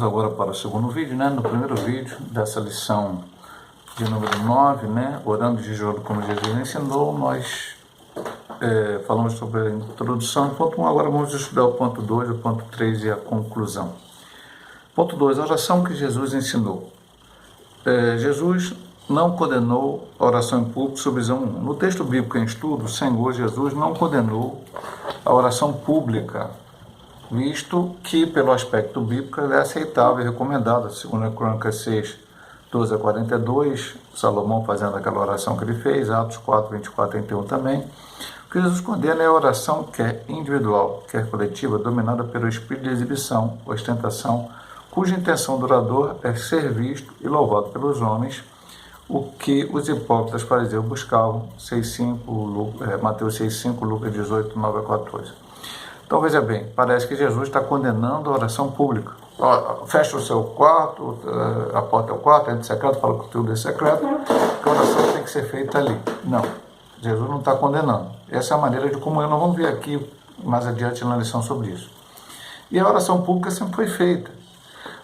Vamos agora para o segundo vídeo, né? No primeiro vídeo dessa lição de número 9, né? Orando de joelho como Jesus ensinou, nós falamos sobre a introdução. Ponto 1, agora vamos estudar o ponto 2, o ponto 3 e a conclusão. Ponto 2, a oração que Jesus ensinou. Jesus não condenou a oração em público, subvisão 1. No texto bíblico em estudo, o Senhor Jesus não condenou a oração pública, visto que, pelo aspecto bíblico, ela é aceitável e recomendada. Segundo Crônicas 6, 12 a 42, Salomão fazendo aquela oração que ele fez, Atos 4, 24 a 31 também. O que Jesus condena é a oração quer individual, quer coletiva, dominada pelo espírito de exibição, ostentação, cuja intenção do orador é ser visto e louvado pelos homens, o que os hipócritas fariseus buscavam, Mateus 6,5, Lucas 18, 9 a 14. Então, veja bem, parece que Jesus está condenando a oração pública. Fecha o seu quarto, a porta é o quarto, entra secreto, fala que tudo é secreto, que a oração tem que ser feita ali. Não, Jesus não está condenando. Essa é a maneira de comunhão. Nós vamos ver aqui mais adiante na lição sobre isso. E a oração pública sempre foi feita.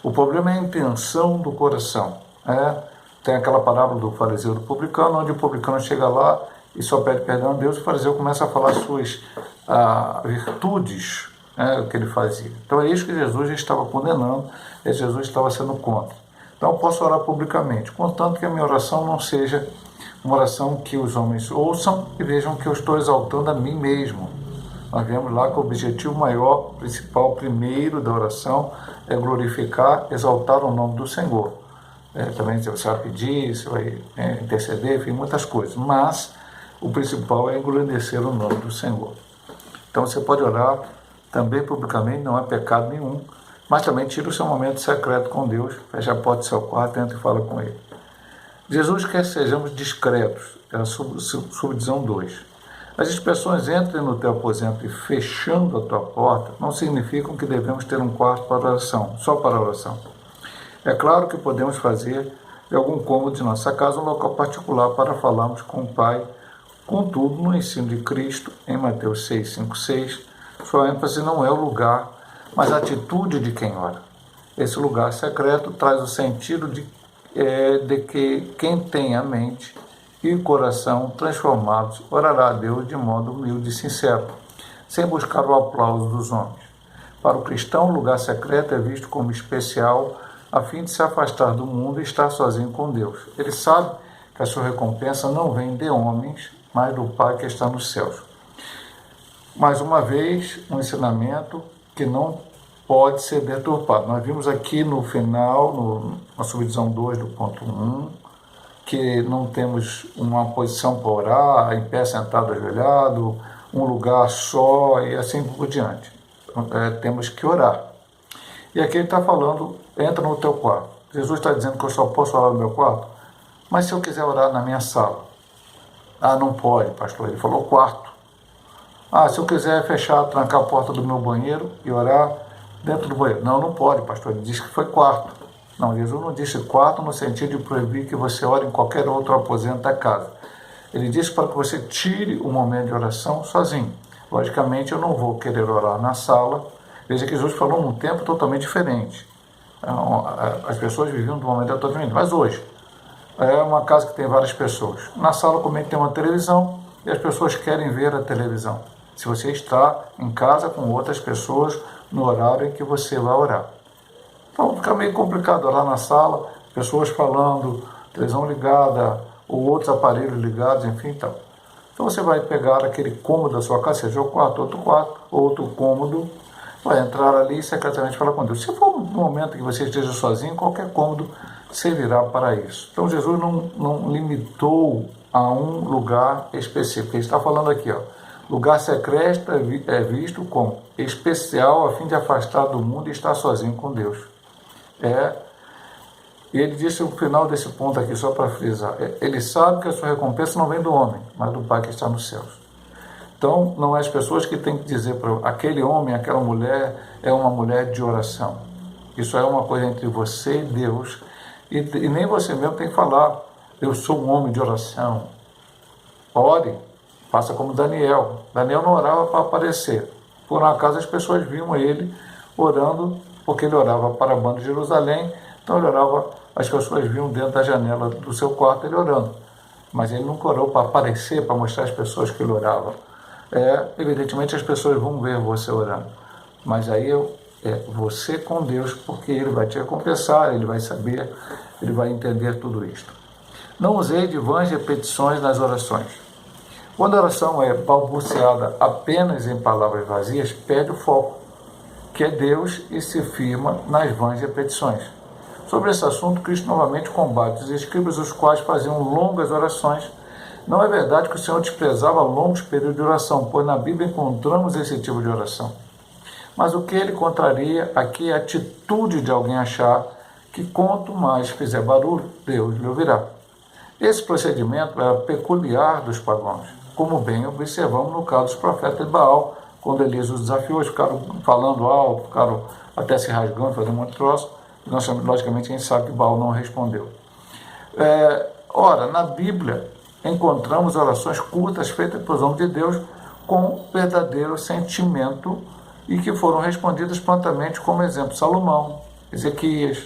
O problema é a intenção do coração. Tem aquela parábola do fariseu e do publicano, onde o publicano chega lá e só pede perdão a Deus, e o fariseu começa a falar suas virtudes, que ele fazia. Então é isso que Jesus estava condenando, e Jesus estava sendo contra. Então eu posso orar publicamente, contanto que a minha oração não seja uma oração que os homens ouçam e vejam que eu estou exaltando a mim mesmo. Nós vemos lá que o objetivo maior, principal, primeiro da oração é glorificar, exaltar o nome do Senhor. Também você vai pedir, você vai interceder, enfim, muitas coisas, mas o principal é engrandecer o nome do Senhor. Então você pode orar também publicamente, não é pecado nenhum, mas também tira o seu momento secreto com Deus, fecha a porta do seu quarto, entra e fala com Ele. Jesus quer que sejamos discretos, é a subdivisão 2. As expressões entrem no teu aposento e fechando a tua porta não significam que devemos ter um quarto para oração, só para oração. É claro que podemos fazer de algum cômodo de nossa casa um local particular para falarmos com o Pai. Contudo, no ensino de Cristo, em Mateus 6, 5, 6, sua ênfase não é o lugar, mas a atitude de quem ora. Esse lugar secreto traz o sentido de que quem tem a mente e o coração transformados orará a Deus de modo humilde e sincero, sem buscar o aplauso dos homens. Para o cristão, o lugar secreto é visto como especial, a fim de se afastar do mundo e estar sozinho com Deus. Ele sabe que a sua recompensa não vem de homens, mas do Pai que está nos céus. Mais uma vez, um ensinamento que não pode ser deturpado. Nós vimos aqui no final, na subdivisão 2 do ponto 1, que não temos uma posição para orar, em pé, sentado, ajoelhado, um lugar só e assim por diante. Temos que orar. E aqui ele está falando, entra no teu quarto. Jesus está dizendo que eu só posso orar no meu quarto? Mas se eu quiser orar na minha sala? Não pode, pastor. Ele falou quarto. Se eu quiser fechar, trancar a porta do meu banheiro e orar dentro do banheiro? Não pode, pastor. Ele disse que foi quarto. Não, Jesus não disse quarto no sentido de proibir que você ore em qualquer outro aposento da casa. Ele disse para que você tire o momento de oração sozinho. Logicamente, eu não vou querer orar na sala. Veja que Jesus falou num tempo totalmente diferente. As pessoas viviam de uma maneira totalmente diferente. Mas hoje, é uma casa que tem várias pessoas. Na sala, como tem uma televisão, e as pessoas querem ver a televisão. Se você está em casa com outras pessoas no horário em que você vai orar. Então fica meio complicado orar na sala, pessoas falando, televisão ligada, ou outros aparelhos ligados, enfim, tal. Então você vai pegar aquele cômodo da sua casa, seja o quarto, outro cômodo, vai entrar ali e secretamente falar com Deus. Se for um momento que você esteja sozinho, qualquer cômodo servirá para isso. Então Jesus não limitou a um lugar específico. Ele está falando aqui, lugar secreto é visto como especial a fim de afastar do mundo e estar sozinho com Deus. E ele disse no final desse ponto aqui, só para frisar, ele sabe que a sua recompensa não vem do homem, mas do Pai que está nos céus. Então, não é as pessoas que têm que dizer para aquele homem, aquela mulher, é uma mulher de oração. Isso é uma coisa entre você e Deus, e nem você mesmo tem que falar, eu sou um homem de oração. Ore, faça como Daniel. Daniel não orava para aparecer. Por um acaso as pessoas viam ele orando porque ele orava para a banda de Jerusalém, então ele orava, as pessoas viam dentro da janela do seu quarto ele orando, mas ele nunca orou para aparecer, para mostrar às pessoas que ele orava. Evidentemente as pessoas vão ver você orando, mas aí você com Deus, porque ele vai te recompensar, ele vai saber, ele vai entender tudo isto. Não usei de vãs repetições nas orações. Quando a oração é balbuciada apenas em palavras vazias, perde o foco, que é Deus, e se firma nas vãs repetições. Sobre esse assunto, Cristo novamente combate os escribas, os quais faziam longas orações. Não é verdade que o Senhor desprezava longos períodos de oração, pois na Bíblia encontramos esse tipo de oração. Mas o que ele contraria aqui é a atitude de alguém achar que quanto mais fizer barulho, Deus lhe ouvirá. Esse procedimento era peculiar dos pagãos, como bem observamos no caso dos profetas de Baal, quando Elias os desafiou, eles ficaram falando alto, ficaram até se rasgando, fazendo muito troço, e nós, logicamente, a gente sabe que Baal não respondeu. Ora, na Bíblia, encontramos orações curtas feitas pelos homens de Deus com verdadeiro sentimento e que foram respondidas prontamente, como exemplo, Salomão, Ezequias.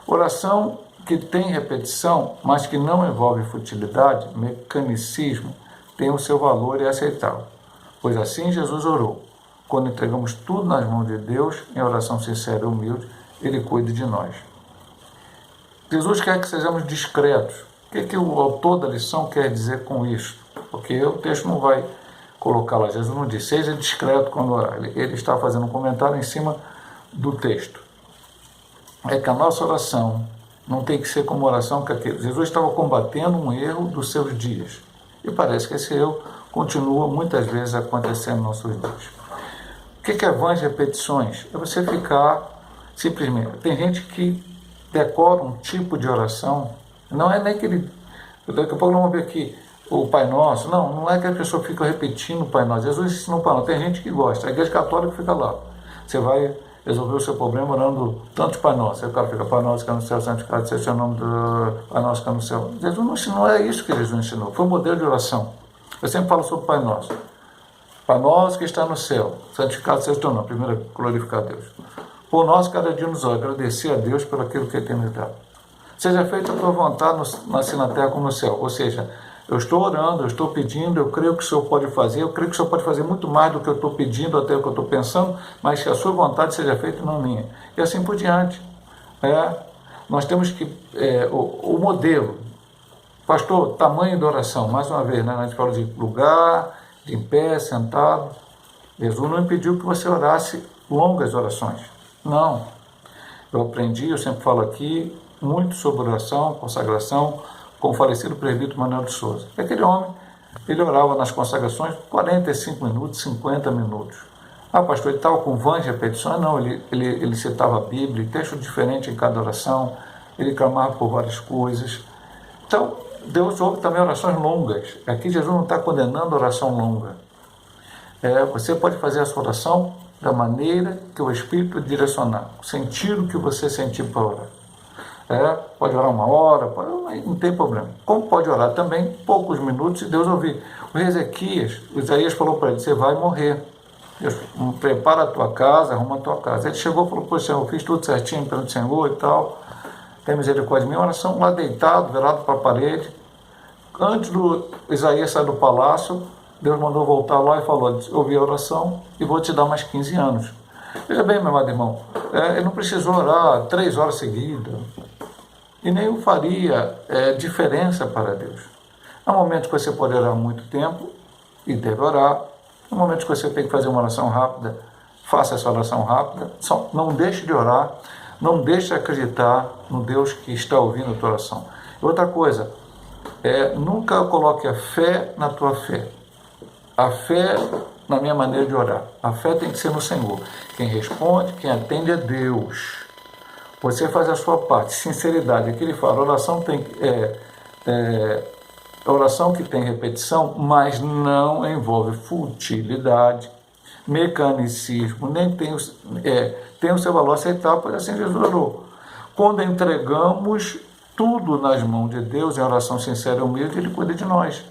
Oração que tem repetição, mas que não envolve futilidade, mecanicismo, tem o seu valor e é aceitável. Pois assim Jesus orou. Quando entregamos tudo nas mãos de Deus, em oração sincera e humilde, Ele cuida de nós. Jesus quer que sejamos discretos. O que o autor da lição quer dizer com isso? Porque o texto não vai colocar lá. Jesus não diz, seja discreto quando orar. Ele está fazendo um comentário em cima do texto. É que a nossa oração não tem que ser como oração que aquele. Jesus estava combatendo um erro dos seus dias. E parece que esse erro continua muitas vezes acontecendo nos nossos dias. O que é vãs repetições? É você ficar simplesmente. Tem gente que decora um tipo de oração, não é nem que ele. Daqui a pouco nós vamos ver aqui o Pai Nosso. Não é que a pessoa fica repetindo o Pai Nosso. Jesus ensinou o Pai Nosso. Tem gente que gosta. A igreja católica fica lá. Você vai resolver o seu problema orando tantos Pai Nosso. Aí o cara fica, Pai Nosso que é no céu, santificado seja o seu nome, Pai Nosso que é no céu. Jesus não ensinou, é isso que Jesus ensinou. Foi um modelo de oração. Eu sempre falo sobre o Pai Nosso. Pai Nosso que está no céu, santificado seja o teu nome. Primeiro, glorificar a Deus. Por nós, cada dia nos olha, agradecer a Deus por aquilo que Ele tem nos dado. Seja feita a tua vontade, assim na terra como no céu. Ou seja, eu estou orando, eu estou pedindo, eu creio que o Senhor pode fazer, eu creio que o Senhor pode fazer muito mais do que eu estou pedindo, até o que eu estou pensando, mas que a sua vontade seja feita e não a minha. E assim por diante. Nós temos que, o modelo, pastor, tamanho da oração, mais uma vez, né? A gente fala de lugar, de em pé, sentado. Jesus não impediu que você orasse longas orações. Não. Eu aprendi, eu sempre falo aqui, muito sobre oração, consagração, com o falecido presbítero Manuel de Souza. Aquele homem, ele orava nas consagrações 45 minutos, 50 minutos. Ah, pastor, ele estava com vãs repetições? Não, ele citava a Bíblia, texto diferente em cada oração, ele clamava por várias coisas. Então, Deus ouve também orações longas. Aqui Jesus não está condenando a oração longa. Você pode fazer a sua oração da maneira que o Espírito direcionar, o sentido que você sentir para orar. Pode orar 1 hora, não tem problema. Como pode orar também, poucos minutos, e Deus ouvir. O Isaías falou para ele, você vai morrer. Deus, prepara a tua casa, arruma a tua casa. Ele chegou e falou, pois Senhor, eu fiz tudo certinho perante o Senhor e tal, tem misericórdia de mim. Oração lá deitado, virado para a parede. Antes do Isaías sair do palácio, Deus mandou voltar lá e falou, ouvi a oração e vou te dar mais 15 anos. Veja bem, meu amado irmão, ele não precisou orar 3 horas seguidas, e nem o faria diferença para Deus. Há momentos que você pode orar muito tempo, e deve orar. Há momentos que você tem que fazer uma oração rápida, faça essa oração rápida. Só não deixe de orar, não deixe de acreditar no Deus que está ouvindo a tua oração. Outra coisa, nunca coloque a fé na tua fé. A fé na minha maneira de orar. A fé tem que ser no Senhor. Quem responde, quem atende é Deus. Você faz a sua parte, sinceridade. Aqui ele fala, oração que tem repetição, mas não envolve futilidade, mecanicismo, nem tem o seu valor aceitável, pois assim Jesus orou. Quando entregamos tudo nas mãos de Deus, em oração sincera e humilde, Ele cuida de nós.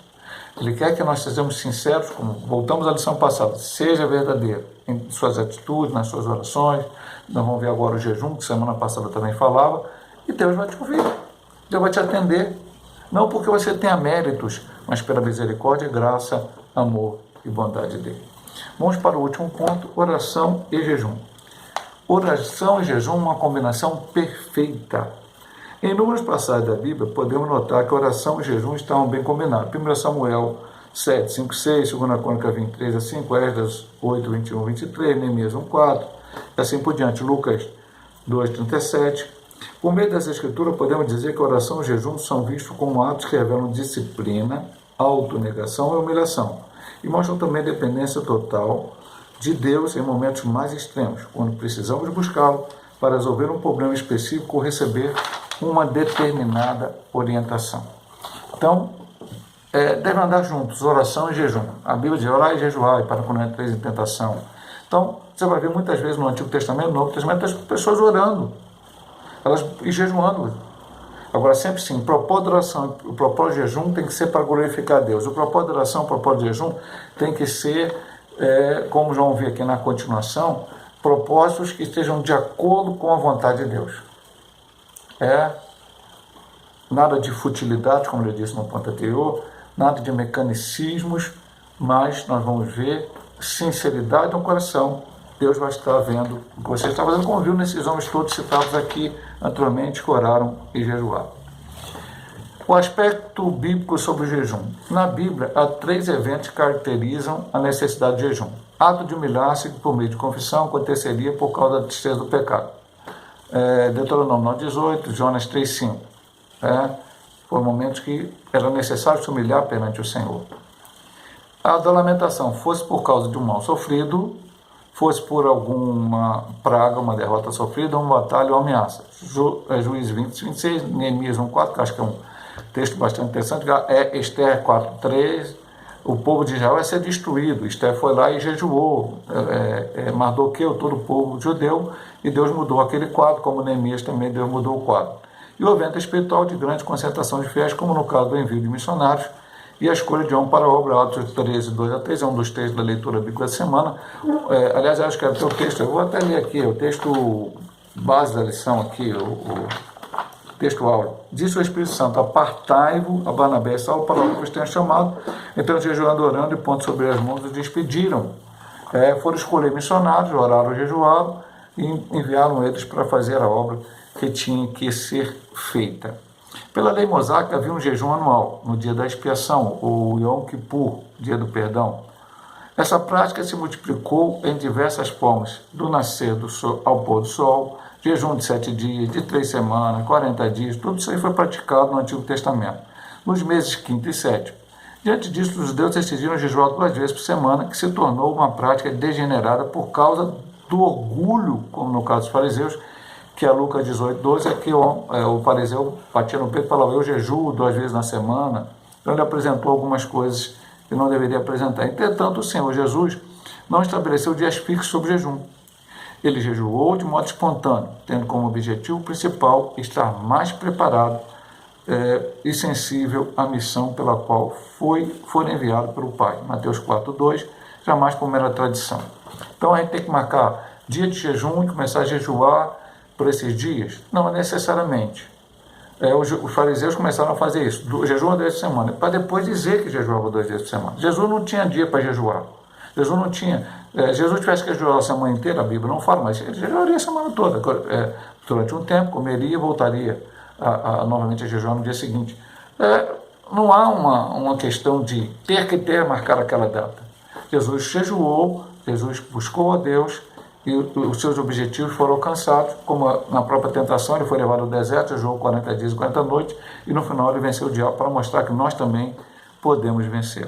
Ele quer que nós sejamos sinceros, como voltamos à lição passada, seja verdadeiro em suas atitudes, nas suas orações, Nós vamos ver agora o jejum, que semana passada também falava, e Deus vai te ouvir, Deus vai te atender. Não porque você tenha méritos, mas pela misericórdia, graça, amor e bondade dele. Vamos para o último ponto, oração e jejum. Oração e jejum, uma combinação perfeita. Em inúmeras passagens da Bíblia, podemos notar que oração e jejum estão bem combinados. 1 Samuel 7, 5, 6, 2 Crônica 23, 5, Esdras 8, 21, 23, Neemias 1, 4, e assim por diante, Lucas 2, 37. Por meio dessa escritura, podemos dizer que oração e jejum são vistos como atos que revelam disciplina, autonegação e humilhação, e mostram também dependência total de Deus em momentos mais extremos, quando precisamos buscá-lo para resolver um problema específico ou receber uma determinada orientação. Então, devem andar juntos, oração e jejum. A Bíblia diz, orar e jejuar, para quando entreis em tentação. Então, você vai ver muitas vezes no Antigo Testamento, no Novo Testamento, as pessoas orando, elas e jejuando. Agora, sempre sim, o propósito de oração e o propósito de jejum tem que ser para glorificar a Deus. O propósito de oração, o propósito de jejum tem que ser, como João vê aqui na continuação, propósitos que estejam de acordo com a vontade de Deus. Nada de futilidade, como eu disse no ponto anterior, nada de mecanicismos, mas nós vamos ver sinceridade no coração. Deus vai estar vendo o que você está fazendo, como viu nesses homens todos citados aqui anteriormente, que oraram e jejuaram. O aspecto bíblico sobre o jejum. Na Bíblia, há 3 eventos que caracterizam a necessidade de jejum. Ato de humilhar-se por meio de confissão aconteceria por causa da tristeza do pecado. Deuteronômio 9:18, Jonas 3:5. Foram momentos que era necessário se humilhar perante o Senhor. A da lamentação, fosse por causa de um mal sofrido, fosse por alguma praga, uma derrota sofrida, uma batalha ou ameaça. Juízes 20, 26, Neemias 1:4, que acho que é um texto bastante interessante, Esther 4:3, o povo de Israel vai ser destruído. Esther foi lá e jejuou, Mardoqueu, todo o povo judeu, e Deus mudou aquele quadro, como Neemias também Deus mudou o quadro. E o evento espiritual de grande concentração de fiéis, como no caso do envio de missionários, e a escolha de homem para a obra, Atos 13, 2-3, é um dos textos da leitura bíblica da semana. Aliás, acho que é o teu texto, eu vou até ler aqui, o texto base da lição aqui, o texto áureo. Disse o Espírito Santo, apartai-vos a Barnabé e Saulo para o que os tenha chamado. Então, jejuando, orando e pondo sobre as mãos, os despediram. Foram escolher missionários, oraram, jejuaram e enviaram eles para fazer a obra que tinha que ser feita. Pela lei mosaica havia um jejum anual, no dia da expiação, ou Yom Kippur, dia do perdão. Essa prática se multiplicou em diversas formas, do nascer do sol ao pôr do sol, jejum de 7 dias, de 3 semanas, 40 dias, tudo isso aí foi praticado no Antigo Testamento, nos meses 5º e 7º. Diante disso, os judeus decidiram jejuar 2 vezes por semana, que se tornou uma prática degenerada por causa do orgulho, como no caso dos fariseus, que é Lucas 18:12, é que o fariseu batia no peito e falava, eu jejuo 2 vezes na semana. Então ele apresentou algumas coisas que não deveria apresentar. Entretanto, o Senhor Jesus não estabeleceu dias fixos sobre o jejum. Ele jejuou de modo espontâneo, tendo como objetivo principal estar mais preparado e sensível à missão pela qual foi enviado pelo Pai. Mateus 4:2, jamais por mera tradição. Então a gente tem que marcar dia de jejum e começar a jejuar por esses dias? Não necessariamente. Os fariseus começaram a fazer isso, jejum 2 vezes por semana, para depois dizer que jejuava 2 vezes por semana. Jesus não tinha dia para jejuar. Jesus não tinha. Jesus tivesse que jejuar a semana inteira, a Bíblia não fala, mas ele jejuaria a semana toda. Durante um tempo, comeria e voltaria novamente a jejuar no dia seguinte. Não há uma questão de ter que marcar aquela data. Jesus jejuou, Jesus buscou a Deus, e os seus objetivos foram alcançados, como na própria tentação, ele foi levado ao deserto, jejuou 40 dias e 40 noites, e no final ele venceu o diabo para mostrar que nós também podemos vencer.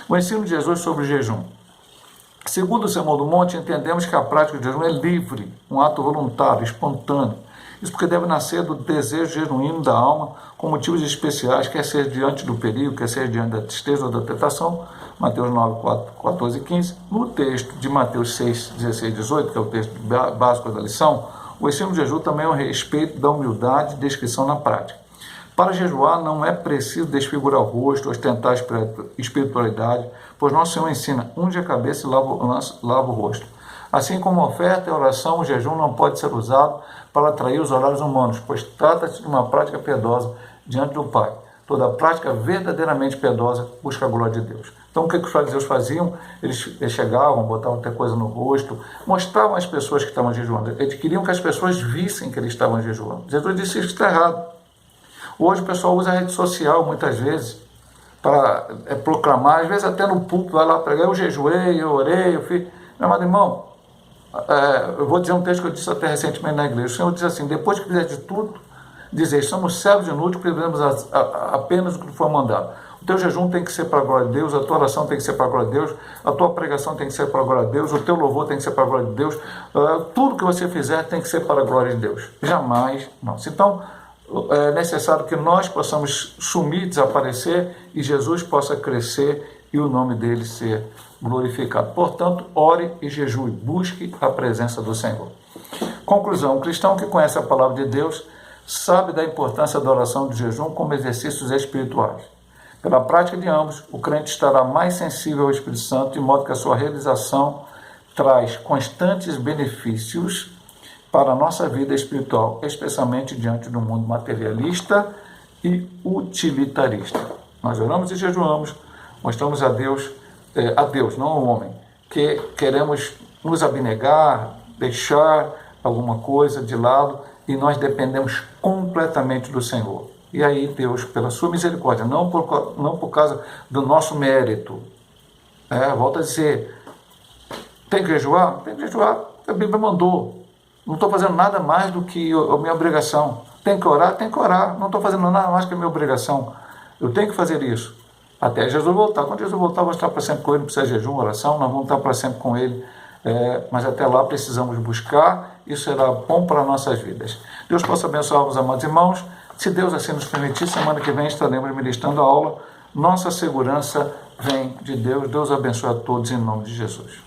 O ensino de Jesus sobre o jejum. Segundo o Sermão do Monte, entendemos que a prática do jejum é livre, um ato voluntário, espontâneo. Isso porque deve nascer do desejo genuíno da alma, com motivos especiais, quer ser diante do perigo, quer ser diante da tristeza ou da tentação, Mateus 9, 14 e 15. No texto de Mateus 6, 16 e 18, que é o texto básico da lição, o ensino de jejum também é o respeito da humildade e descrição na prática. Para jejuar não é preciso desfigurar o rosto, ostentar espiritualidade, pois nosso Senhor ensina, unge a cabeça e lava o rosto. Assim como a oferta e a oração, o jejum não pode ser usado para atrair os olhares humanos, pois trata-se de uma prática piedosa diante do Pai. Toda prática verdadeiramente piedosa busca a glória de Deus. Então, o que os fariseus faziam? Eles chegavam, botavam até coisa no rosto, mostravam às pessoas que estavam jejuando. Eles queriam que as pessoas vissem que eles estavam jejuando. Jesus disse isso está errado. Hoje o pessoal usa a rede social, muitas vezes, para proclamar, às vezes até no púlpito, vai lá pregar, eu jejuei, eu orei, eu fiz... Meu amado irmão, eu vou dizer um texto que eu disse até recentemente na igreja. O Senhor diz assim: depois que fizer de tudo, dizer, somos servos inúteis, porque devemos apenas o que foi mandado. O teu jejum tem que ser para a glória de Deus, a tua oração tem que ser para a glória de Deus, a tua pregação tem que ser para a glória de Deus, o teu louvor tem que ser para a glória de Deus, tudo que você fizer tem que ser para a glória de Deus. Jamais não. Então, é necessário que nós possamos sumir, desaparecer, e Jesus possa crescer e o nome dele ser glorificado. Portanto, ore e jejue, busque a presença do Senhor. Conclusão: o cristão que conhece a palavra de Deus sabe da importância da oração e do jejum como exercícios espirituais. Pela prática de ambos, o crente estará mais sensível ao Espírito Santo, de modo que a sua realização traz constantes benefícios para a nossa vida espiritual, especialmente diante do mundo materialista e utilitarista. Nós oramos e jejuamos, mostramos a Deus, não ao homem, que queremos nos abnegar, deixar alguma coisa de lado, e nós dependemos completamente do Senhor. E aí Deus, pela sua misericórdia, não por causa do nosso mérito, volta a dizer, tem que jejuar? Tem que jejuar, a Bíblia mandou. Não estou fazendo nada mais do que a minha obrigação. Tem que orar? Tem que orar. Não estou fazendo nada mais que a minha obrigação. Eu tenho que fazer isso. Até Jesus voltar. Quando Jesus voltar, eu vou estar para sempre com Ele. Não precisa de jejum, oração. Nós vamos estar para sempre com Ele. Mas até lá precisamos buscar. Isso será bom para nossas vidas. Deus possa abençoar os amados irmãos. Se Deus assim nos permitir, semana que vem estaremos ministrando a aula. Nossa segurança vem de Deus. Deus abençoe a todos em nome de Jesus.